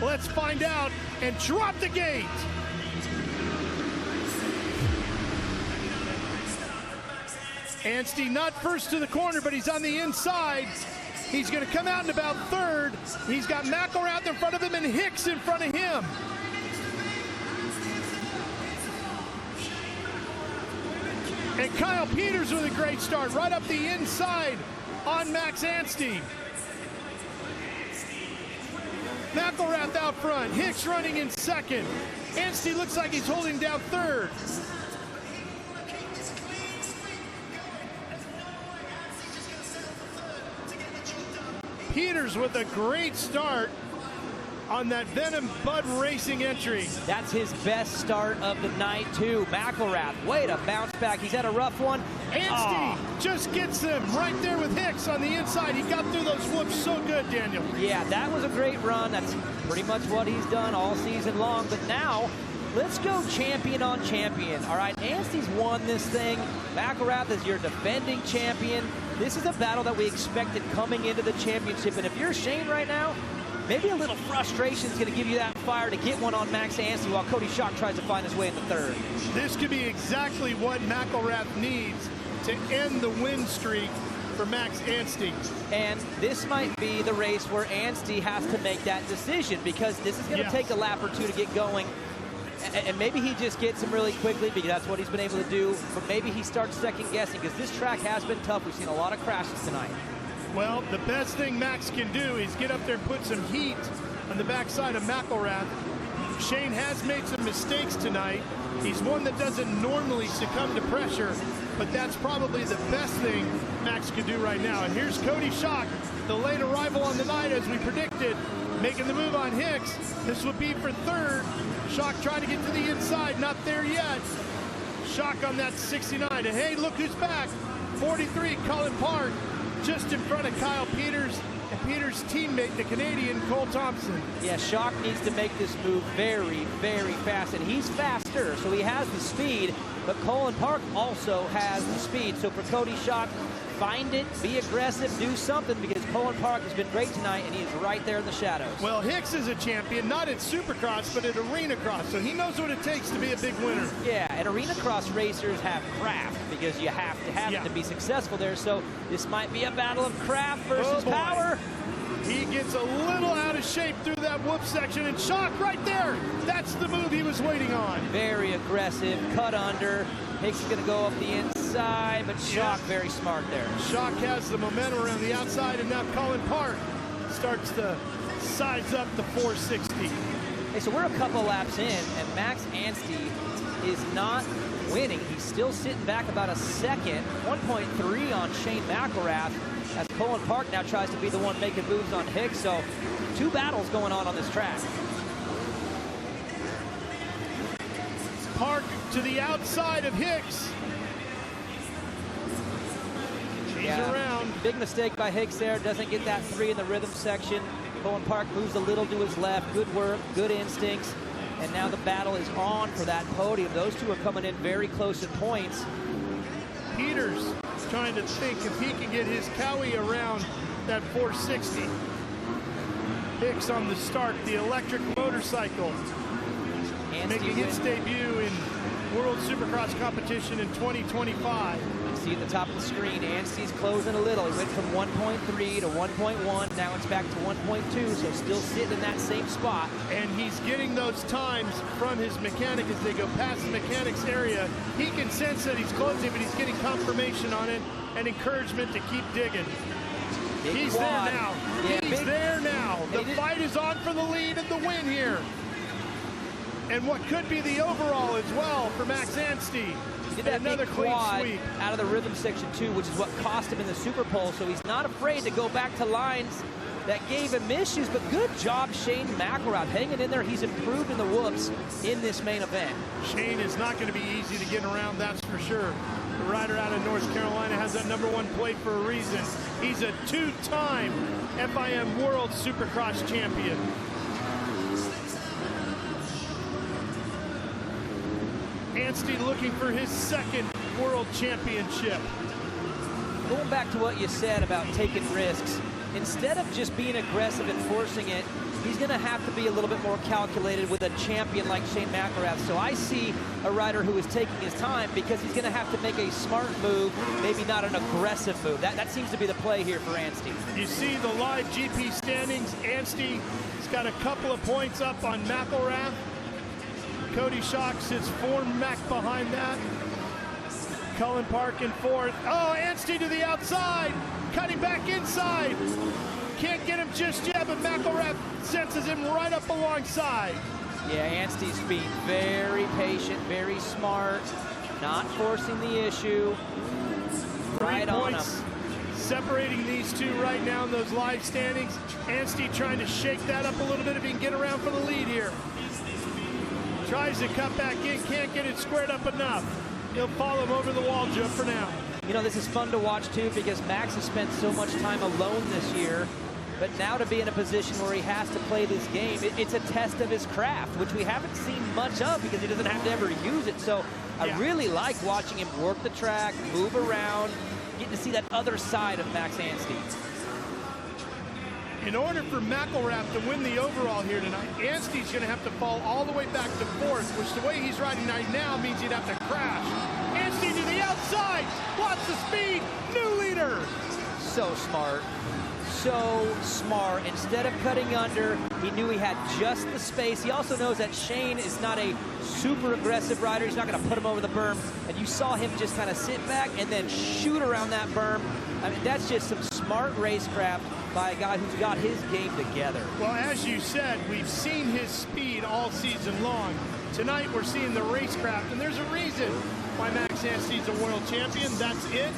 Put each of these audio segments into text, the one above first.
Let's find out and drop the gate. Anstie not first to the corner, but he's on the inside. He's going to come out in about third. He's got McElrath in front of him and Hicks in front of him. And Kyle Peters with a great start right up the inside on Max Anstie. McElrath out front, Hicks running in second. Anstie looks like he's holding down third. Peters with a great start on that Venom Bud Racing entry. That's his best start of the night, too. McElrath, way to bounce back. He's had a rough one. Anstie just gets him right there with Hicks on the inside. He got through those whoops so good, Daniel. Yeah, that was a great run. That's pretty much what he's done all season long. But now, let's go champion on champion. All right, Anstie's won this thing. McElrath is your defending champion. This is a battle that we expected coming into the championship. And if you're Shane right now, maybe a little frustration is going to give you that fire to get one on Max Anstie while Cody Schock tries to find his way in the third. This could be exactly what McElrath needs to end the win streak for Max Anstie. And this might be the race where Anstie has to make that decision, because this is going to take a lap or two to get going. And maybe he just gets him really quickly because that's what he's been able to do. But maybe he starts second guessing, because this track has been tough. We've seen a lot of crashes tonight. Well, the best thing Max can do is get up there and put some heat on the backside of McElrath. Shane has made some mistakes tonight. He's one that doesn't normally succumb to pressure, but that's probably the best thing Max could do right now. And here's Cody Schock, the late arrival on the night, as we predicted, making the move on Hicks. This would be for third. Schock trying to get to the inside, not there yet. Schock on that 69, and hey, look who's back. 43, Colin Park, just in front of Kyle Peters and Peters' teammate, the Canadian Cole Thompson. Yeah, Schock needs to make this move very, very fast, and he's faster, so he has the speed, but Colin Park also has the speed. So for Cody Schock, find it, be aggressive, do something, because Colin Park has been great tonight, and he's right there in the shadows. Well, Hicks is a champion, not at Supercross, but at Arena Cross, so he knows what it takes to be a big winner. Yeah, and Arena Cross racers have craft, because you have to have it to be successful there, so this might be a battle of craft versus power. He gets a little out of shape through that whoop section, and Schock right there. That's the move he was waiting on. Very aggressive, cut under. Hicks is going to go up the inside, but Schock very smart there. Schock has the momentum around the outside, and now Colin Park starts to size up the 460. Hey, so we're a couple laps in, and Max Anstie is not winning. He's still sitting back about a second, 1.3 on Shane McElrath, as Colin Park now tries to be the one making moves on Hicks. So two battles going on this track. Park to the outside of Hicks. He's around. Big mistake by Hicks there. Doesn't get that 3 in the rhythm section. Colin Park moves a little to his left. Good work, good instincts. And now the battle is on for that podium. Those two are coming in very close in points. Peters trying to think if he can get his Cowie around that 460. Hicks on the start, the electric motorcycle. Making its debut in World Supercross competition in 2025. You see at the top of the screen, Anstie's closing a little. He went from 1.3 to 1.1. Now it's back to 1.2, so still sitting in that same spot. And he's getting those times from his mechanic as they go past the mechanic's area. He can sense that he's closing, but he's getting confirmation on it and encouragement to keep digging. He's there now. He's there now. The fight is on for the lead and the win here. And what could be the overall as well for Max Anstie. Did that another clean sweep out of the rhythm section too, which is what cost him in the Super Pole. So he's not afraid to go back to lines that gave him issues. But good job, Shane McElrath, hanging in there. He's improved in the whoops in this main event. Shane is not going to be easy to get around, that's for sure. The rider out of North Carolina has that #1 plate for a reason. He's a 2-time FIM World Supercross champion. Anstie looking for his second world championship. Going back to what you said about taking risks, instead of just being aggressive and forcing it, he's going to have to be a little bit more calculated with a champion like Shane McElrath. So I see a rider who is taking his time because he's going to have to make a smart move, maybe not an aggressive move. That seems to be the play here for Anstie. You see the live GP standings. Anstie's got a couple of points up on McElrath. Cody Schock sits 4 Mac behind that. Cullen Park in 4th. Oh, Anstie to the outside, cutting back inside. Can't get him just yet, but McElrath senses him right up alongside. Yeah, Anstie's being very patient, very smart, not forcing the issue. Right on him. Separating these two right now in those live standings. Anstie trying to shake that up a little bit if he can get around for the lead here. Tries to cut back in, can't get it squared up enough. He'll follow him over the wall jump for now. You know, this is fun to watch too because Max has spent so much time alone this year. But now to be in a position where he has to play this game, it's a test of his craft, which we haven't seen much of because he doesn't have to ever use it. So I really like watching him work the track, move around, getting to see that other side of Max Anstie. In order for McElrath to win the overall here tonight, Anstie's going to have to fall all the way back to 4th, which the way he's riding right now means he'd have to crash. Anstie to the outside, lots of speed, new leader. So smart. So smart. Instead of cutting under, he knew he had just the space. He also knows that Shane is not a super aggressive rider. He's not going to put him over the berm. And you saw him just kind of sit back and then shoot around that berm. I mean, that's just some smart racecraft by a guy who's got his game together. Well, as you said, we've seen his speed all season long. Tonight, we're seeing the racecraft, and there's a reason why Max Anstie's a world champion. That's it.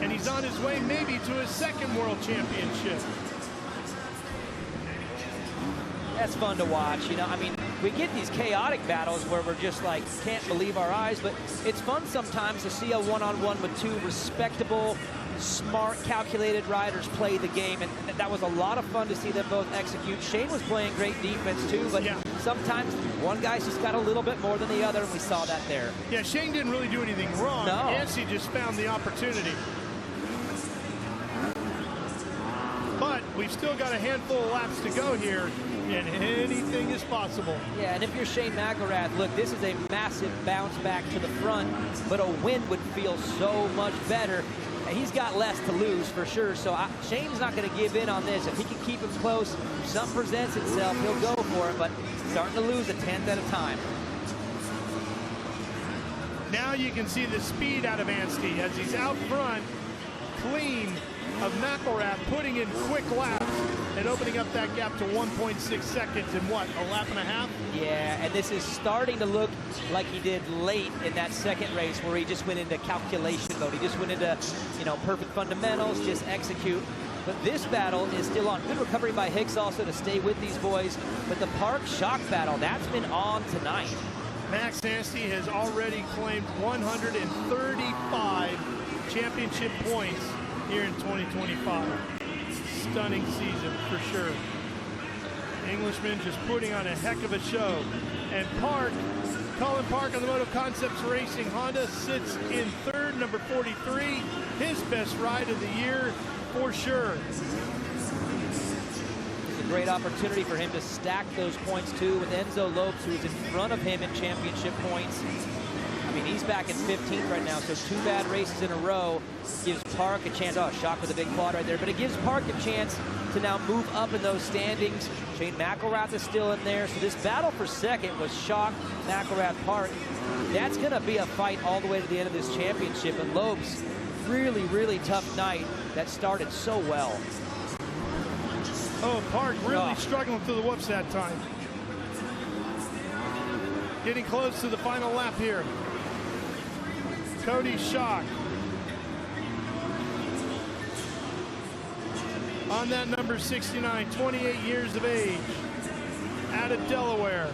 And he's on his way maybe to his 2nd world championship. That's fun to watch. You know, I mean, we get these chaotic battles where we're just like, can't believe our eyes, but it's fun sometimes to see a one-on-one with 2 respectable, smart, calculated riders play the game, and that was a lot of fun to see them both execute. Shane was playing great defense too, but sometimes one guy's just got a little bit more than the other, and we saw that there. Yeah, Shane didn't really do anything wrong. No. Anstie just found the opportunity. But we've still got a handful of laps to go here, and anything is possible. Yeah, and if you're Shane McElrath, look, this is a massive bounce back to the front, but a win would feel so much better. And he's got less to lose for sure, so Shane's not going to give in on this. If he can keep him close, if something presents itself, he'll go for it, but starting to lose a 10th at a time. Now you can see the speed out of Anstie as he's out front, clean of McElrath, putting in quick laps and opening up that gap to 1.6 seconds in what, a lap and a half? Yeah, and this is starting to look like he did late in that 2nd race where he just went into calculation mode. He just went into, you know, perfect fundamentals, just execute. But this battle is still on. Good recovery by Hicks also to stay with these boys. But the Park Schock battle, that's been on tonight. Max Anstie has already claimed 135 championship points here in 2025. Stunning season for sure. Englishman just putting on a heck of a show. And Cullen Park on the Moto Concepts Racing Honda sits in 3rd, number 43. His best ride of the year for sure. It's a great opportunity for him to stack those points too with Enzo Lopes, who's in front of him in championship points. I mean, he's back in 15th right now, so 2 bad races in a row gives Park a chance. Oh, Schock with a big quad right there, but it gives Park a chance to now move up in those standings. Shane McElrath is still in there, so this battle for 2nd was Schock, McElrath, Park. That's going to be a fight all the way to the end of this championship, and Lopes, really, really tough night that started so well. Oh, Park really struggling through the whoops that time. Getting close to the final lap here. Cody Schock on that number 69, 28 years of age, out of Delaware.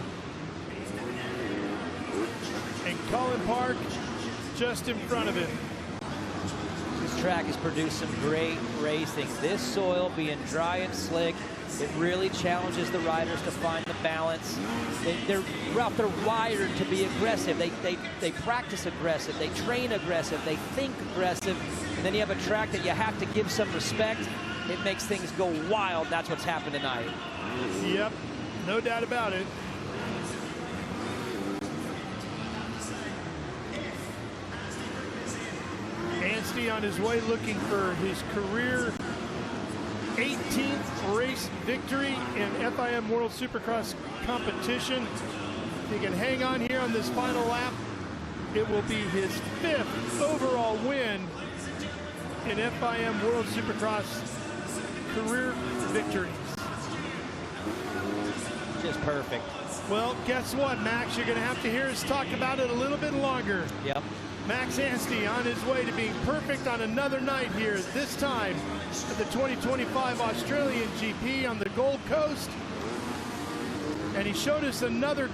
And Cullen Park just in front of him. This track has produced some great racing. This soil being dry and slick, it really challenges the riders to find the balance. They're wired to be aggressive. They practice aggressive. They train aggressive. They think aggressive. And then you have a track that you have to give some respect. It makes things go wild. That's what's happened tonight. Yep. No doubt about it. Anstie on his way looking for his career 18th race victory in FIM World Supercross competition. If he can hang on here on this final lap, it will be his 5th overall win in FIM World Supercross career victories. Just perfect. Well, guess what, Max? You're going to have to hear us talk about it a little bit longer. Yep. Max Anstie on his way to being perfect on another night here, this time at the 2025 Australian GP on the Gold Coast. And he showed us another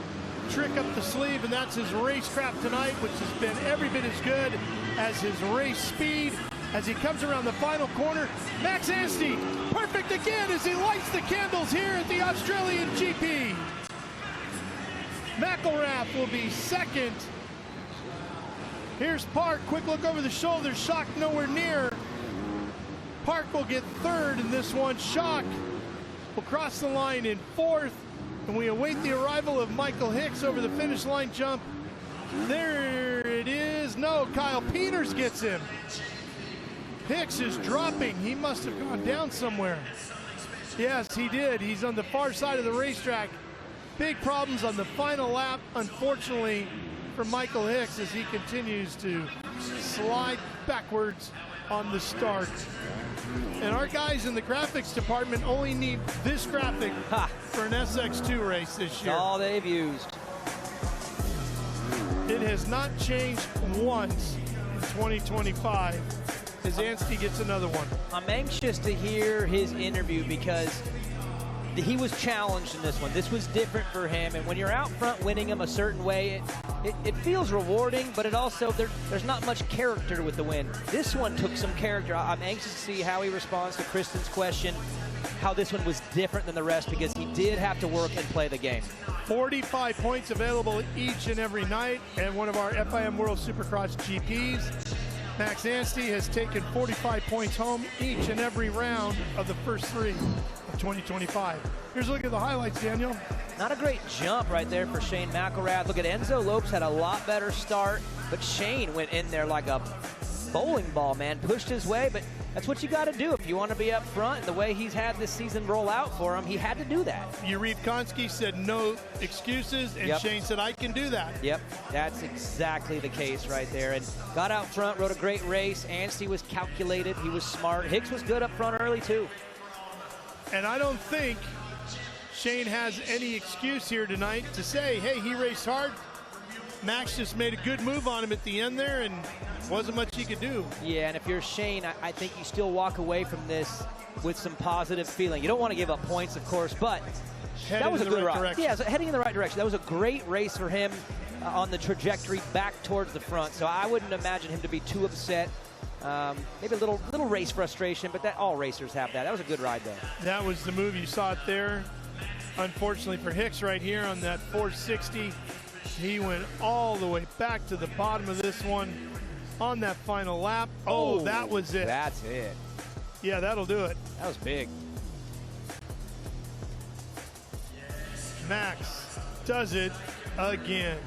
trick up the sleeve, and that's his racecraft tonight, which has been every bit as good as his race speed. As he comes around the final corner, Max Anstie, perfect again as he lights the candles here at the Australian GP. McElrath will be second. Here's Park, quick look over the shoulder, Shock nowhere near. Park will get third in this one. Shock will cross the line in fourth, and we await the arrival of Michael Hicks over the finish line jump. There it is. No, Kyle Peters gets him. Hicks is dropping. He must have gone down somewhere. Yes, he did. He's on the far side of the racetrack. Big problems on the final lap, unfortunately, for Michael Hicks as he continues to slide backwards on the start. And our guys in the graphics department only need this graphic for an SX2 race this year. That's all they've used. It has not changed once in 2025 as Anstie gets another one. I'm anxious to hear his interview because he was challenged in this one. This was different for him, and when you're out front winning him a certain way, it feels rewarding, but it also, there's not much character with the win. This one took some character. I'm anxious to see how he responds to Kristen's question, how this one was different than the rest, because he did have to work and play the game. 45 points available each and every night, and one of our FIM World Supercross GPs, Max Anstie, has taken 45 points home each and every round of the first 3 of 2025. Here's a look at the highlights, Daniel. Not a great jump right there for Shane McElrath. Look at Enzo Lopes had a lot better start, but Shane went in there like a bowling ball, man. Pushed his way, but that's what you got to do if you want to be up front. And the way he's had this season roll out for him, he had to do that. Yuriv Konski said no excuses, and Shane said, I can do that. Yep, that's exactly the case right there. And got out front, rode a great race. Anstie was calculated, he was smart. Hicks was good up front early too. And I don't think Shane has any excuse here tonight to say, hey, he raced hard. Max just made a good move on him at the end there, and wasn't much he could do. Yeah, and if you're Shane, I think you still walk away from this with some positive feeling. You don't want to give up points, of course, but that was a good ride. Yeah, so heading in the right direction. That was a great race for him on the trajectory back towards the front. So I wouldn't imagine him to be too upset. Maybe a little race frustration, but that all racers have that. That was a good ride, though. That was the move. You saw it there. Unfortunately for Hicks right here on that 460, he went all the way back to the bottom of this one on that final lap. Oh, that was it. That's it. Yeah, that'll do it. That was big. Max does it again.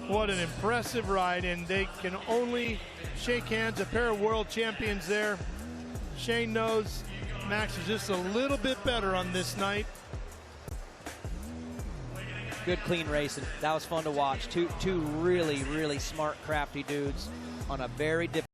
What an impressive ride, and they can only shake hands. A pair of world champions there. Shane knows Max is just a little bit better on this night. Good, clean racing. That was fun to watch. Two really, really smart, crafty dudes on a very difficult